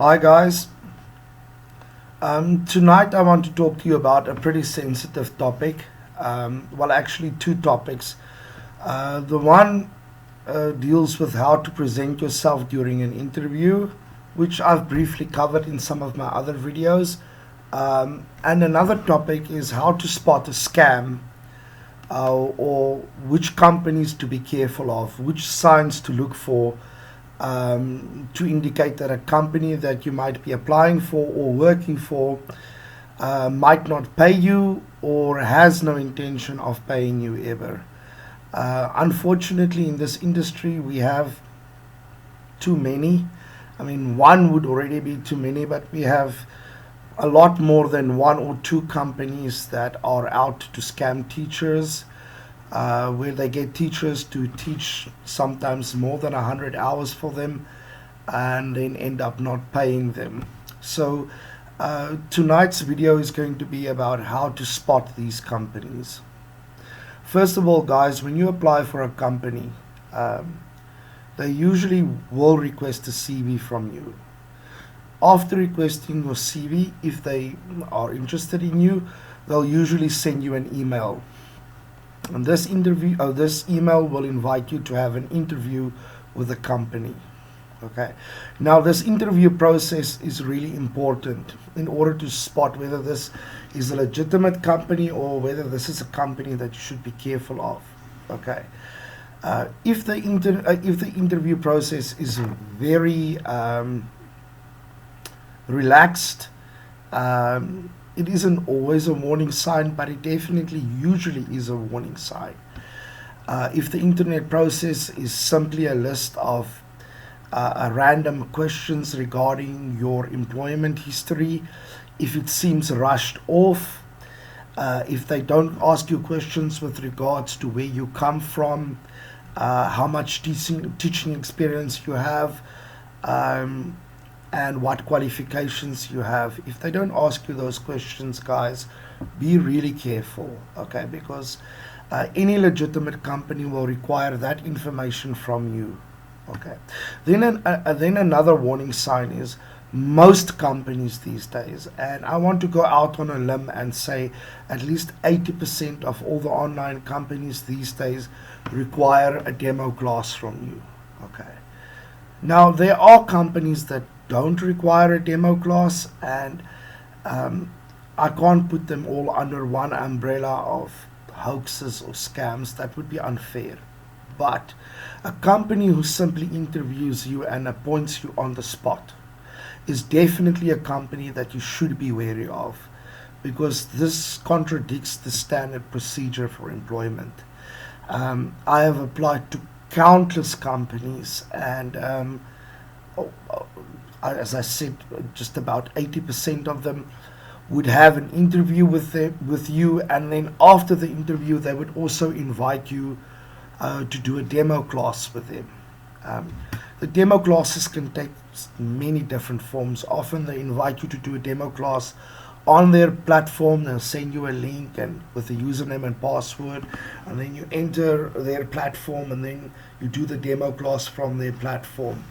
Hi guys. Tonight I want to talk to you about a pretty sensitive topic. Actually, two topics. The one deals with how to present yourself during an interview, which I've briefly covered in some of my other videos. And another topic is how to spot a scam, or which companies to be careful of, which signs to look for to indicate that a company that you might be applying for or working for might not pay you or has no intention of paying you ever. Unfortunately, in this industry, we have too many. I mean, one would already be too many, but we have a lot more than one or two companies that are out to scam teachers, where they get teachers to teach sometimes more than 100 hours for them and then end up not paying them. So, tonight's video is going to be about how to spot these companies. First of all, guys, when you apply for a company, they usually will request a CV from you. After requesting your CV, if they are interested in you, they'll usually send you an email. And this email will invite you to have an interview with the company. Okay. Now, this interview process is really important in order to spot whether this is a legitimate company or whether this is a company that you should be careful of. Okay. If the interview process is very relaxed, it isn't always a warning sign, but it definitely usually is a warning sign. If the internet process is simply a list of random questions regarding your employment history, if it seems rushed off, if they don't ask you questions with regards to where you come from, how much teaching experience you have, and what qualifications you have. If they don't ask you those questions, guys, be really careful, okay? Because any legitimate company will require that information from you, okay? Then another warning sign is most companies these days, and I want to go out on a limb and say at least 80% of all the online companies these days require a demo class from you, okay? Now, there are companies that don't require a demo class, and I can't put them all under one umbrella of hoaxes or scams. That would be unfair. But a company who simply interviews you and appoints you on the spot is definitely a company that you should be wary of, because this contradicts the standard procedure for employment. I have applied to countless companies, and as I said, just about 80% of them would have an interview with you, and then after the interview, they would also invite you to do a demo class with them. The demo classes can take many different forms. Often they invite you to do a demo class on their platform. They'll send you a link and with a username and password, and then you enter their platform, and then you do the demo class from their platform.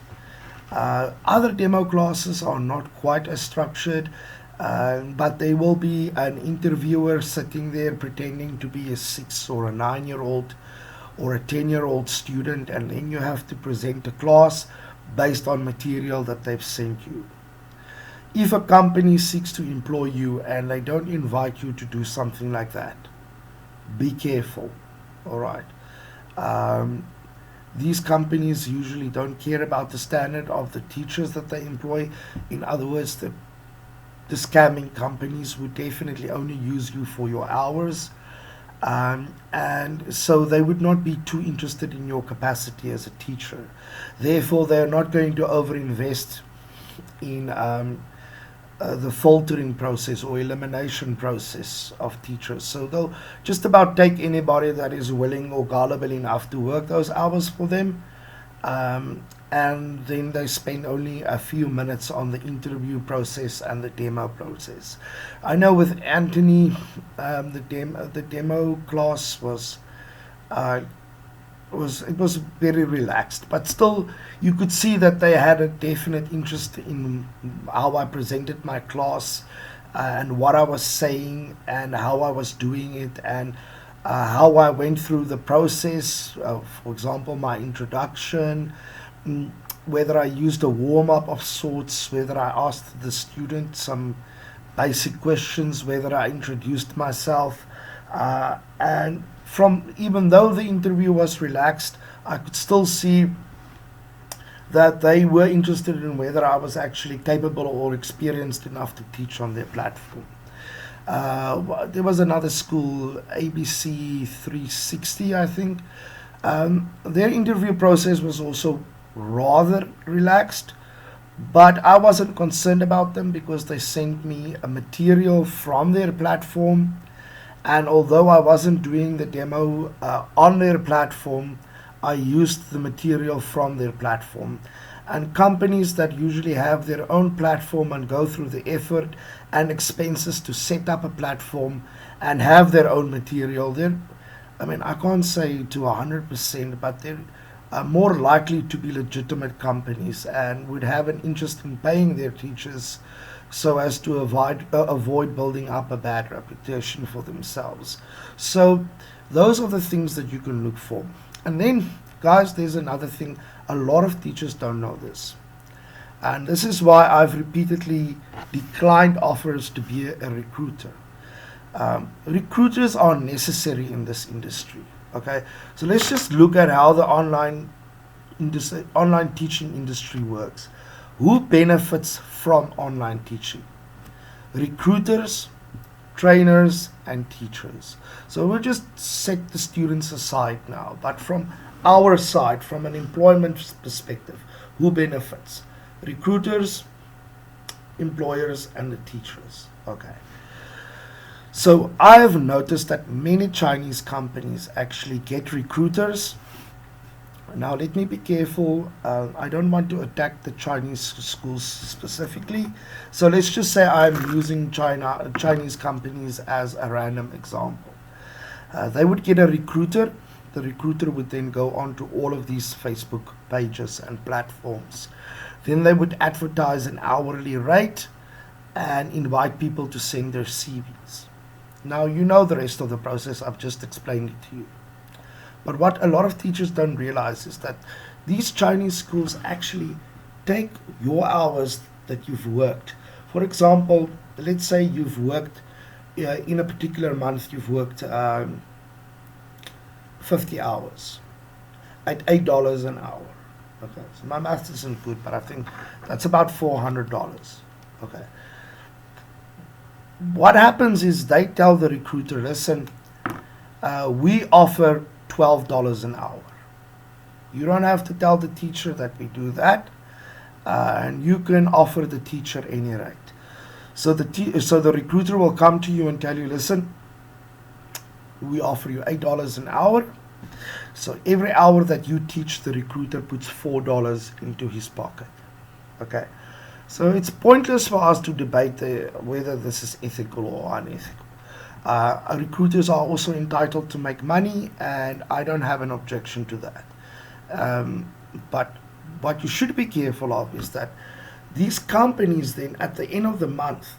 Other demo classes are not quite as structured, but there will be an interviewer sitting there pretending to be a 6 or a 9-year-old or a 10-year-old student, and then you have to present a class based on material that they've sent you. If a company seeks to employ you and they don't invite you to do something like that, be careful. All right. These companies usually don't care about the standard of the teachers that they employ. In other words, the scamming companies would definitely only use you for your hours. And so they would not be too interested in your capacity as a teacher. Therefore, they're not going to overinvest in the filtering process or elimination process of teachers. So they'll just about take anybody that is willing or gullible enough to work those hours for them. And then they spend only a few minutes on the interview process and the demo process. I know with Anthony, the demo class was it was very relaxed, but still you could see that they had a definite interest in how I presented my class, and what I was saying and how I was doing it, and how I went through the process. For example, my introduction, mm, whether I used a warm up of sorts, whether I asked the student some basic questions, whether I introduced myself, and from even though the interview was relaxed, I could still see that they were interested in whether I was actually capable or experienced enough to teach on their platform. There was another school, ABC 360, I think. Their interview process was also rather relaxed, but I wasn't concerned about them because they sent me a material from their platform, and although I wasn't doing the demo on their platform, I used the material from their platform. And companies that usually have their own platform and go through the effort and expenses to set up a platform and have their own material, I mean, I can't say to 100%, but they're more likely to be legitimate companies and would have an interest in paying their teachers so as to avoid building up a bad reputation for themselves. So those are the things that you can look for. And then, guys, there's another thing. A lot of teachers don't know this. And this is why I've repeatedly declined offers to be a recruiter. Recruiters are necessary in this industry. Okay, so let's just look at how the online teaching industry works. Who benefits from online teaching? Recruiters, trainers, and teachers. So we'll just set the students aside now, but from our side, from an employment perspective, who benefits? Recruiters, employers, and the teachers. Okay. So I have noticed that many Chinese companies actually get recruiters. Now let me be careful. I don't want to attack the Chinese schools specifically. So let's just say I'm using Chinese companies as a random example. They would get a recruiter. The recruiter would then go on to all of these Facebook pages and platforms. Then they would advertise an hourly rate and invite people to send their CVs. Now you know the rest of the process. I've just explained it to you. But what a lot of teachers don't realize is that these Chinese schools actually take your hours that you've worked. For example, let's say you've worked in a particular month, you've worked 50 hours at $8 an hour. Okay, so my math isn't good, but I think that's about $400. Okay. What happens is they tell the recruiter, listen, we offer $12 an hour. You don't have to tell the teacher that we do that, and you can offer the teacher any rate. So the recruiter will come to you and tell you, listen, we offer you $8 an hour. So every hour that you teach, the recruiter puts $4 into his pocket. Okay. So it's pointless for us to debate whether this is ethical or unethical. Recruiters are also entitled to make money, and I don't have an objection to that. But what you should be careful of is that these companies then at the end of the month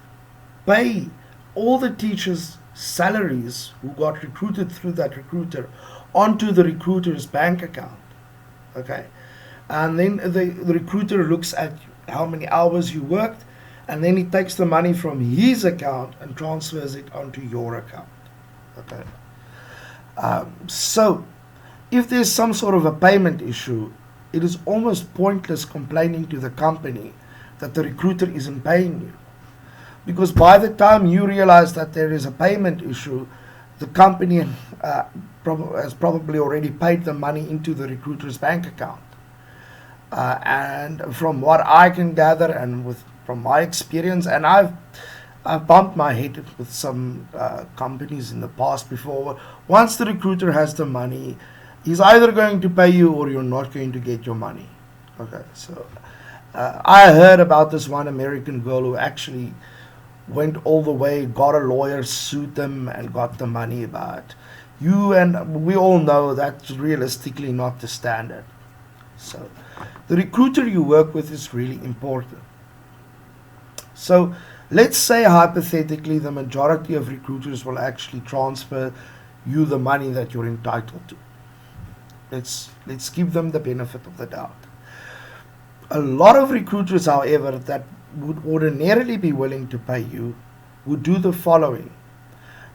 pay all the teachers' salaries who got recruited through that recruiter onto the recruiter's bank account. Okay. And then the recruiter looks at how many hours you worked, and then he takes the money from his account and transfers it onto your account. Okay. So if there's some sort of a payment issue, it is almost pointless complaining to the company that the recruiter isn't paying you. Because by the time you realize that there is a payment issue, the company has probably already paid the money into the recruiter's bank account. And from what I can gather, and from my experience, and I've bumped my head with some companies in the past before. Once the recruiter has the money, he's either going to pay you or you're not going to get your money. Okay, so I heard about this one American girl who actually went all the way, got a lawyer, sued them, and got the money. But You and we all know that's realistically not the standard. So the recruiter you work with is really important. So let's say hypothetically the majority of recruiters will actually transfer you the money that you're entitled to. Let's give them the benefit of the doubt. A lot of recruiters, however, that would ordinarily be willing to pay you would do the following.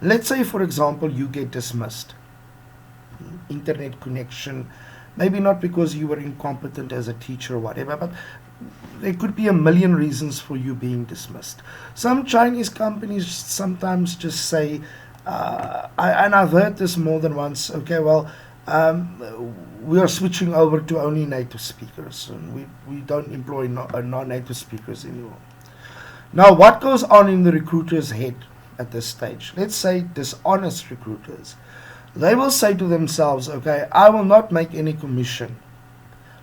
Let's say, for example, you get dismissed. Internet connection, maybe not because you were incompetent as a teacher or whatever, but there could be a million reasons for you being dismissed. Some Chinese companies sometimes just say, and I've heard this more than once, okay, well, we are switching over to only native speakers, and we don't employ non-native speakers anymore. Now, what goes on in the recruiter's head at this stage? Let's say dishonest recruiters. They will say to themselves, okay, I will not make any commission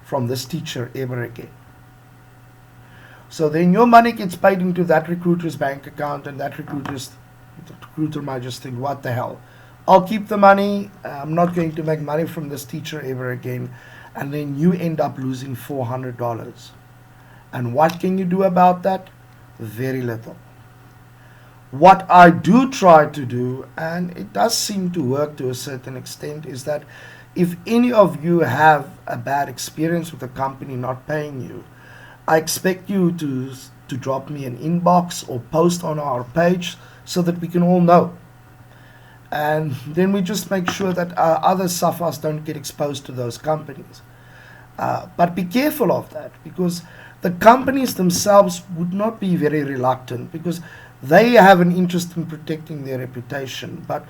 from this teacher ever again. So then your money gets paid into that recruiter's bank account, and that recruiter might just think, what the hell? I'll keep the money. I'm not going to make money from this teacher ever again. And then you end up losing $400. And what can you do about that? Very little. What I do try to do, and it does seem to work to a certain extent, is that if any of you have a bad experience with a company not paying you, I expect you to drop me an inbox or post on our page so that we can all know. And then we just make sure that other SAFAs don't get exposed to those companies. But be careful of that, because the companies themselves would not be very reluctant, because they have an interest in protecting their reputation. But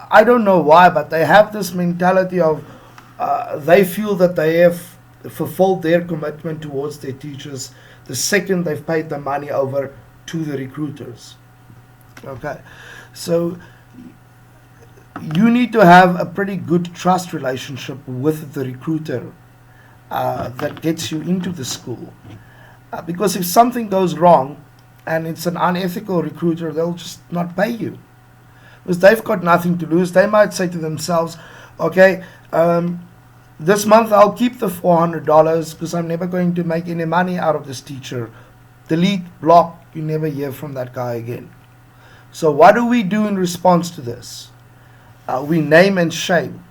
I don't know why, but they have this mentality of they feel that they have fulfilled their commitment towards their teachers the second they've paid the money over to the recruiters. Okay, so you need to have a pretty good trust relationship with the recruiter that gets you into the school. Because if something goes wrong and it's an unethical recruiter, they'll just not pay you. Because they've got nothing to lose. They might say to themselves, okay, this month I'll keep the $400 because I'm never going to make any money out of this teacher. Delete, block, you never hear from that guy again. So what do we do in response to this? We name and shame.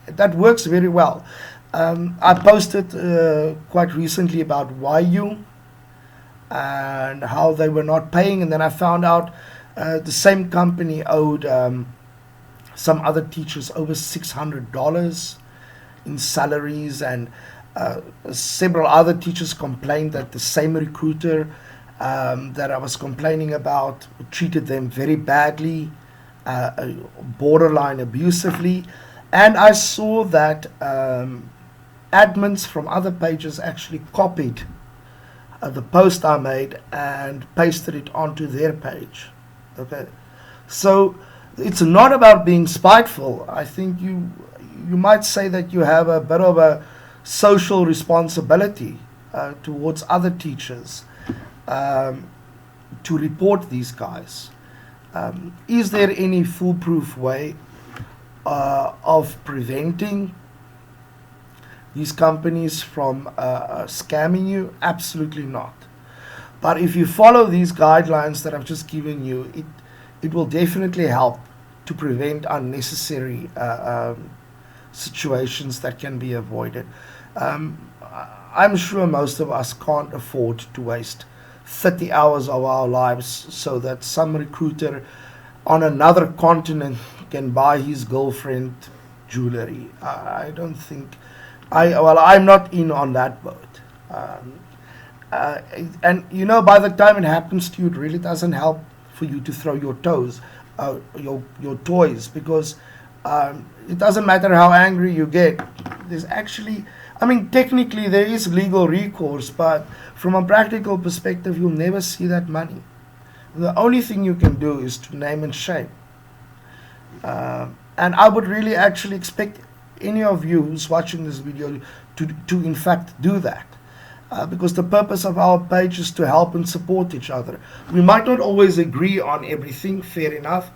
That works very well. I posted quite recently about YU and how they were not paying, and then I found out the same company owed some other teachers over $600 in salaries, and several other teachers complained that the same recruiter that I was complaining about treated them very badly, borderline abusively. And I saw that admins from other pages actually copied the post I made and pasted it onto their page. Okay, so it's not about being spiteful. I think you might say that you have a bit of a social responsibility towards other teachers to report these guys. Is there any foolproof way of preventing these companies from scamming you? Absolutely not. But if you follow these guidelines that I've just given you, it will definitely help to prevent unnecessary situations that can be avoided. I'm sure most of us can't afford to waste 30 hours of our lives so that some recruiter on another continent can buy his girlfriend jewelry. I don't think, I'm not in on that boat. And you know, by the time it happens to you, it really doesn't help for you to throw your toys, because it doesn't matter how angry you get. There's actually, technically there is legal recourse, but from a practical perspective, you'll never see that money. The only thing you can do is to name and shame. And I would really actually expect any of you who's watching this video to in fact do that. Because the purpose of our page is to help and support each other. We might not always agree on everything, fair enough,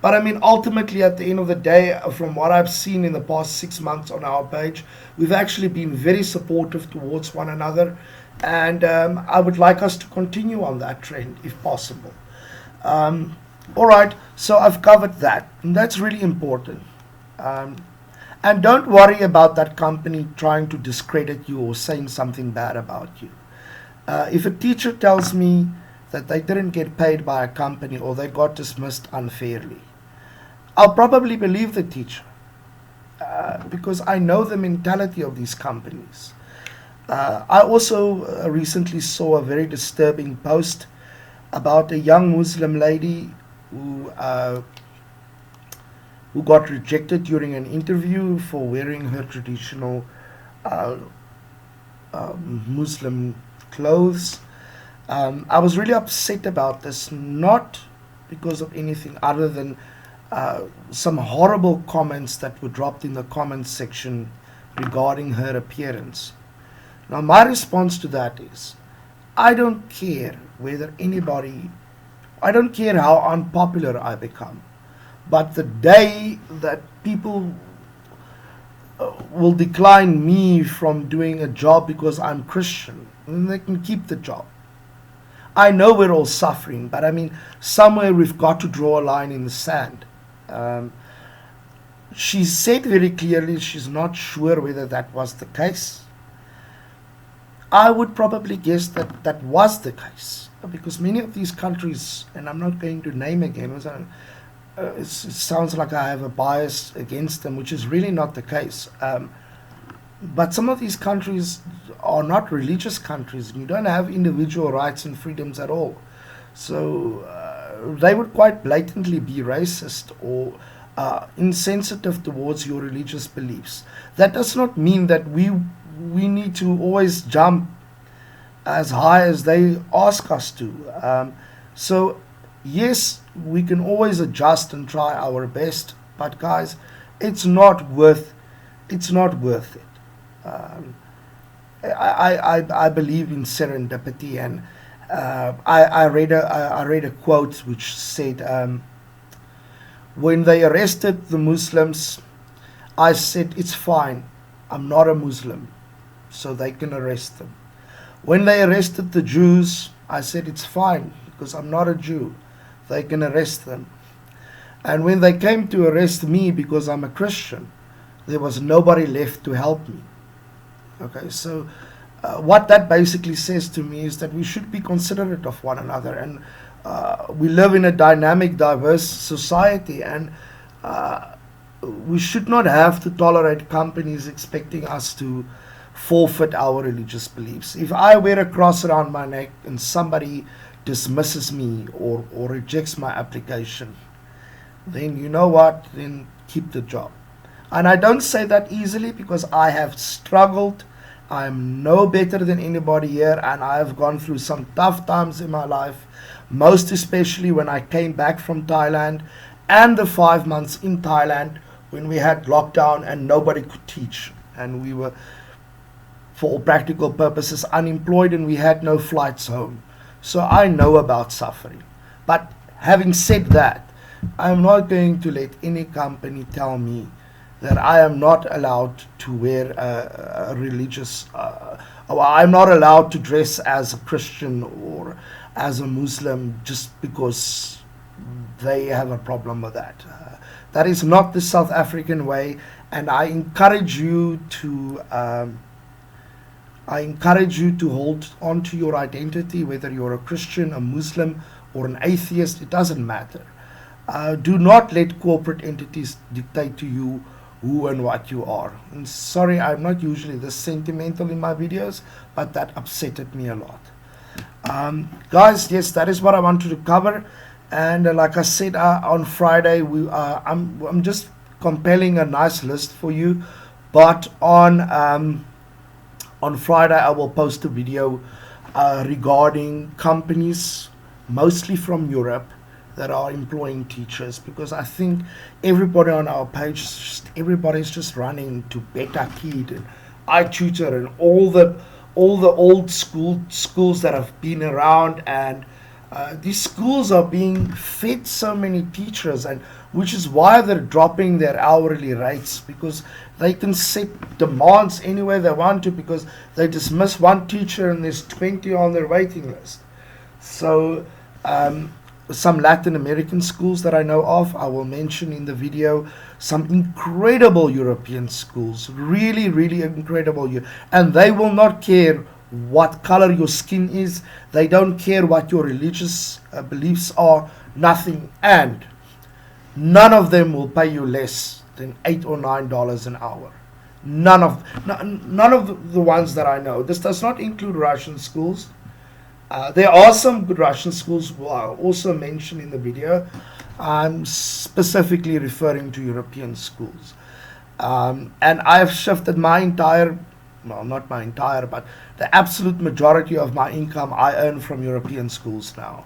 But I mean, ultimately, at the end of the day, from what I've seen in the past 6 months on our page, we've actually been very supportive towards one another. And I would like us to continue on that trend if possible. All right, so I've covered that. And that's really important. Um, and don't worry about that company trying to discredit you or saying something bad about you. If a teacher tells me that they didn't get paid by a company or they got dismissed unfairly, I'll probably believe the teacher because I know the mentality of these companies. I also recently saw a very disturbing post about a young Muslim lady who got rejected during an interview for wearing her traditional uh, Muslim clothes. I was really upset about this, not because of anything other than some horrible comments that were dropped in the comments section regarding her appearance. Now, my response to that is I don't care whether anybody, I don't care how unpopular I become, but the day that people will decline me from doing a job because I'm Christian, then they can keep the job. I know we're all suffering, but I mean, somewhere we've got to draw a line in the sand. Um, she said very clearly she's not sure whether that was the case. I would probably guess that that was the case because many of these countries, and I'm not going to name again, it sounds like I have a bias against them, which is really not the case. But some of these countries are not religious countries. You don't have individual rights and freedoms at all. So they would quite blatantly be racist or insensitive towards your religious beliefs. That does not mean that we need to always jump as high as they ask us to. So yes, we can always adjust and try our best, but guys, it's not worth it. Um, I believe in serendipity, and I read a quote which said, when they arrested the Muslims, I said it's fine, I'm not a Muslim, so they can arrest them. When they arrested the Jews, I said it's fine because I'm not a Jew, they can arrest them. And when they came to arrest me because I'm a Christian, there was nobody left to help me. Okay, so what that basically says to me is that we should be considerate of one another, and we live in a dynamic, diverse society, and we should not have to tolerate companies expecting us to forfeit our religious beliefs. If I wear a cross around my neck and somebody dismisses me or rejects my application, then you know what? Then keep the job. And I don't say that easily because I have struggled. I'm no better than anybody here, and I have gone through some tough times in my life, most especially when I came back from Thailand and the 5 months in Thailand when we had lockdown and nobody could teach. And we were, for all practical purposes, unemployed, and we had no flights home. So I know about suffering. But having said that, I'm not going to let any company tell me that I am not allowed to wear a religious, or I'm not allowed to dress as a Christian or as a Muslim just because they have a problem with that. That is not the South African way, and I encourage you to hold on to your identity, whether you're a Christian, a Muslim, or an atheist. It doesn't matter. Do not let corporate entities dictate to you who and what you are. And sorry, I'm not usually this sentimental in my videos, but that upsetted me a lot. Guys, yes, that is what I wanted to cover. And like I said, on Friday, I'm just compiling a nice list for you. But on Friday, I will post a video regarding companies, mostly from Europe, that are employing teachers, because I think everybody on our page, everybody's just running to BetaKid and iTutor and all the old schools that have been around, and These schools are being fed so many teachers, and which is why they're dropping their hourly rates, because they can set demands any way they want to, because they dismiss one teacher and there's 20 on their waiting list. So some Latin American schools that I know of, I will mention in the video. Some incredible European schools, really, really incredible, and they will not care what color your skin is. They don't care what your religious beliefs are, nothing. And none of them will pay you less than $8 or $9 an hour. None of the ones that I know. This does not include Russian schools. There are some good Russian schools who I also mentioned in the video. I'm specifically referring to European schools. And I've shifted my entire, well, not my entire, but the absolute majority of my income I earn from European schools now.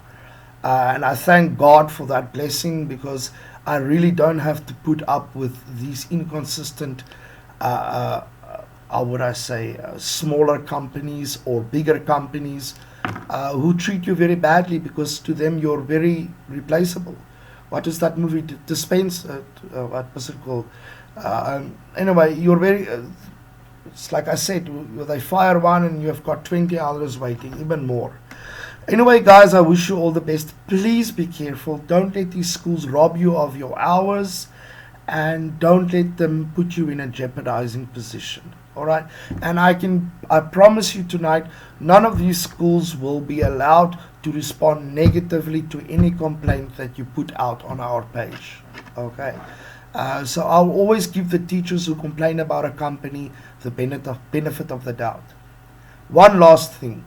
And I thank God for that blessing, because I really don't have to put up with these inconsistent, how would I say, smaller companies or bigger companies who treat you very badly, because to them you're very replaceable. What is that movie? What was it called? Anyway, you're very, it's like I said, they fire one and you've got 20 others waiting, even more. Anyway, guys, I wish you all the best. Please be careful. Don't let these schools rob you of your hours, and don't let them put you in a jeopardizing position. All right? And I promise you tonight, none of these schools will be allowed to respond negatively to any complaint that you put out on our page. Okay? So I'll always give the teachers who complain about a company the benefit of the doubt. One last thing.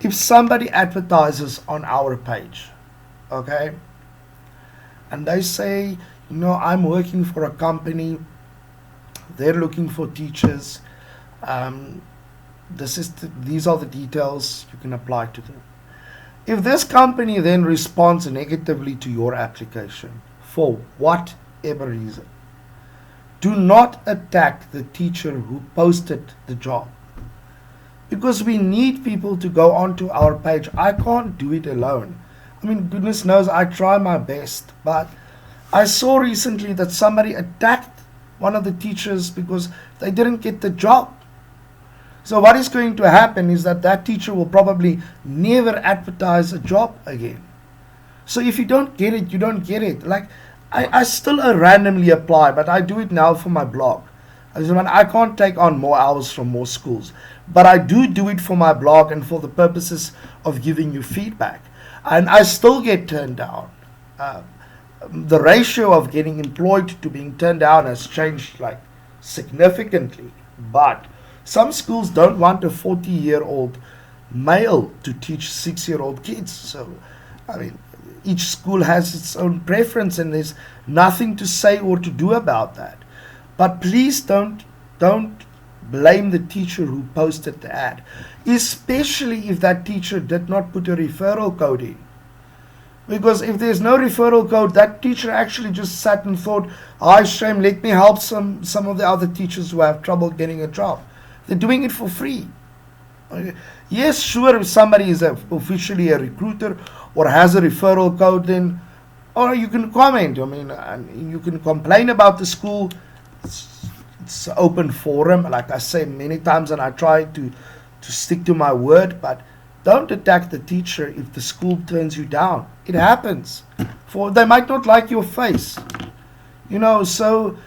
If somebody advertises on our page, okay, and they say, I'm working for a company, they're looking for teachers, these are the details, you can apply to them. If this company then responds negatively to your application, for whatever reason, do not attack the teacher who posted the job. Because we need people to go onto our page. I can't do it alone. I mean, goodness knows I try my best. But I saw recently that somebody attacked one of the teachers because they didn't get the job. So what is going to happen is that teacher will probably never advertise a job again. So if you don't get it, you don't get it. Like, I still randomly apply, but I do it now for my blog. I can't take on more hours from more schools, but I do it for my blog and for the purposes of giving you feedback. And I still get turned down. The ratio of getting employed to being turned down has changed like significantly. But some schools don't want a 40-year-old male to teach 6-year-old kids. So, I mean, each school has its own preference, and there's nothing to say or to do about that. But please don't blame the teacher who posted the ad, especially if that teacher did not put a referral code in. Because if there's no referral code, that teacher actually just sat and thought, shame, let me help some of the other teachers who have trouble getting a job. They're doing it for free. Okay. Yes, sure, if somebody is officially a recruiter or has a referral code, then, or you can comment. I mean, you can complain about the school. It's an open forum, like I say many times, and I try to stick to my word, but don't attack the teacher if the school turns you down. It happens. They might not like your face. So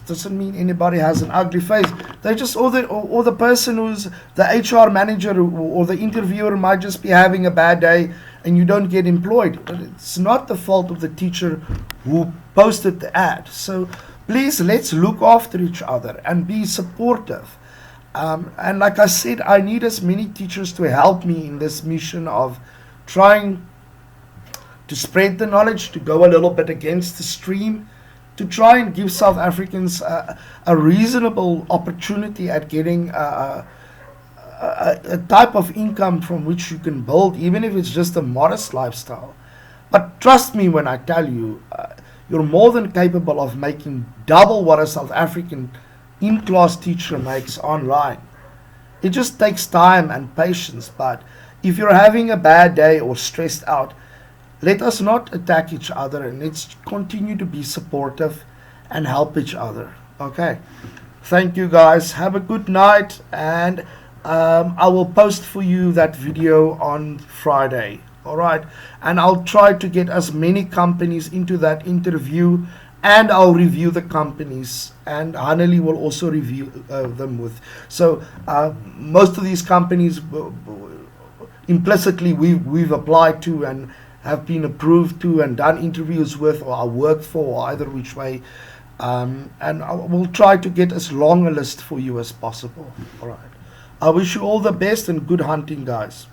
doesn't mean anybody has an ugly face. They just, or the person who's the HR manager or the interviewer might just be having a bad day and you don't get employed. But it's not the fault of the teacher who posted the ad. So please, let's look after each other and be supportive. And like I said, I need as many teachers to help me in this mission of trying to spread the knowledge, to go a little bit against the stream, to try and give South Africans a reasonable opportunity at getting a type of income from which you can build, even if it's just a modest lifestyle. But trust me when I tell you, you're more than capable of making double what a South African in-class teacher makes online. It just takes time and patience, but if you're having a bad day or stressed out, let us not attack each other, and let's continue to be supportive and help each other. Okay. Thank you guys. Have a good night, and I will post for you that video on Friday. All right. And I'll try to get as many companies into that interview, and I'll review the companies, and Haneli will also review them with. So most of these companies implicitly we've applied to and have been approved to and done interviews with, or I worked for, or either which way. And I will try to get as long a list for you as possible. All right. I wish you all the best and good hunting, guys.